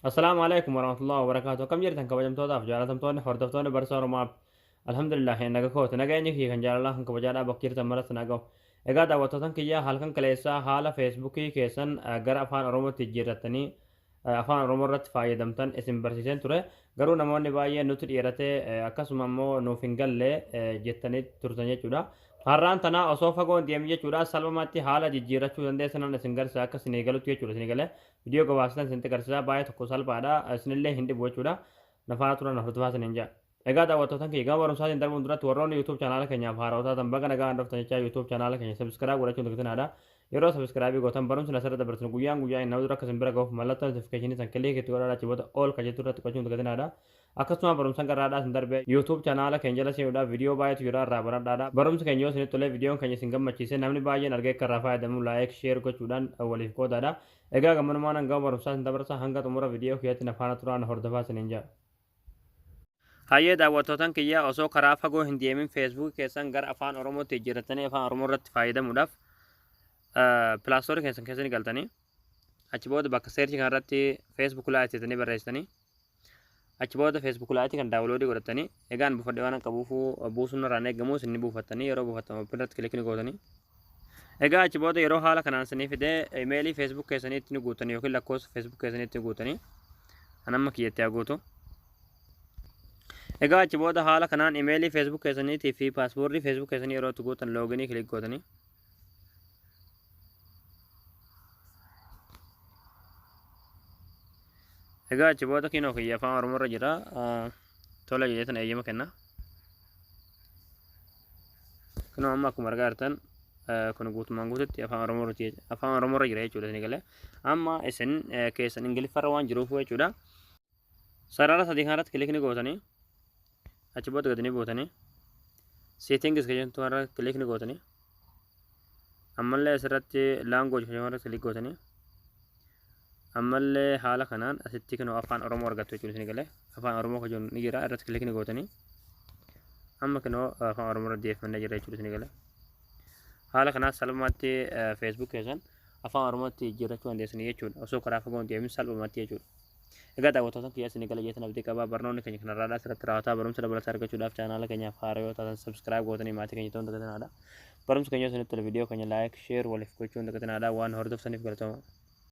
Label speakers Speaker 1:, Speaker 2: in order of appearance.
Speaker 1: السلام عليكم ورحمة الله وبركاته. كم جرتن كبجمتوtaaf jaalatamtoonni hordoftoonni barsa Oromaaf alhamdulillah naga kooti nageenyi kiyya kan jaalalaa kan kabajaadhaa bakka jirtan maratti nagahu. Egaa daawwattootan kiyya halkan kaleessaa haala feesbuukii keessan gara afaan Oromootti jijjiirrattanii afaan Oromoo irratti fayyadamtan isin barsiiseen ture. Garuu namoonni baay'een nutti dhiiratee akkasuma immoo nuuf hin galle jettanii turtan jechuudha. Har'aan tanaa osoo fagoon deemee jechuudha salphumatti haala jijjiirrachuu dandeessan isin garsiisa akka isinii galutti jechuudha isinii galee. Video gabaasatan isin agarsiisa baay'ee tokko salphaadha isinillee hin dhibu jechuudha nafaana turan hordofaa isin hin jaa. Egaa daawwattootan kiyya gama barumsaatiin darbuun duratti warroonni YouTube chaanaala keenyaaf haaraa taatan baga nagaa hordoftan jechaa YouTube chaanaala keenya subscribe godhachuun dagatinadha. Yeroo subscribe gootan barumsi asirra dabarsan guyyaan guyyaa nama dura akka isin bira gahuuf mallattoo notification san kilii itti godhadhaa achiboota all kan jettu irratti qochuun dagatinadha. Akkasuma barumsan garaadhaa isin darbe YouTube chaanaala keenya jala seenuudhaaf viidiyoo baay'eetu jira irraa baradhaadha. Barumsa keenya yoo isinitti tolee viidiyoon keenya isin gammachiise namni baay'een argee akka irraa fayyadamu laayik sheer gochuudhaan waliif qoodaadha. Egaa gammanumaan hanga barumsaa isin dabarsa hanga xumura viidiyoo kiyyaatti nafaana turaan hordofaa isin hin jaa. Hayyee daawwattootan kiyya osoo karaa fagoo hin deemin feesbuukii keessan gara afaan Oromootti jijjiirrattanii afaan Oromoo irratti fayyadamuudhaaf pilaastorii keessan keessa ni galtanii achi booda bakka seerchii kanarratti feesbuuk laayit jettanii barreessitanii achi booda feesbuuk laayit kan daawuloodii godhatanii egaan buufadhee waan qabuufuu buusuun irraan eegamu isin ni buufattanii yeroo buufattamu irratti kilikni gootanii egaa achi booda yeroo haala kanaan isinii fidee imeelii feesbuuk keessaniitti ni guutanii yookiin lakkoofsa feesbuuk keessaniitti ni guutanii anamma kiyyatti haa guutu. Egaa achi booda haala kanaan imeelii feesbuuk keessaniitii fi paaspoortii feesbuuk keessanii yeroo itti guutan looginii kilik gootanii egaa achi booda kinoo kiyya afaan Oromoo irra jira tola jedheetan eeyyama kenna kinoo amma akkuma argaa jirtan kun guutumaan guututti afaan Oromoo irra jira jechuudha isin galee amma isin keessan ingiliffarra waan jiruuf jechuudha sarara sadii kanarratti kilikni gootanii achi booda gadanii buutanii seetingis keessattuu irra kilikni gootanii ammallee asirratti laangooj irratti kilik gootanii ammallee haala kanaan asitti kinoo afaan Oromoo argattu jechuudha isin galee afaan Oromoo kajoon ni jira irratti kilikni gootanii amma kinoo afaan Oromoo irratti deeffannee jira jechuudha isin galee haala kanaan salphumatti feesbuuk keessan afaan Oromootti jijjiirrachuu dandeessanii jechuudha osoo karaa fagoon deemin salphumatti jechuudha. Egaa daawwattootan kiyya isin galee jeetan abdii qabaa barnoonni keenya kanarraa asirratti raawwataa barumsa dabalataa argachuudhaaf chaanaala keenyaaf haaraa yoo taatan subscribe gootanii maatii keenya ta'uun dagatinadha. Barumsa keenya isinitti tola viidiyoo keenya laayik sheer waliif gochuun dagatinadha waan hordoftaniif galatooma.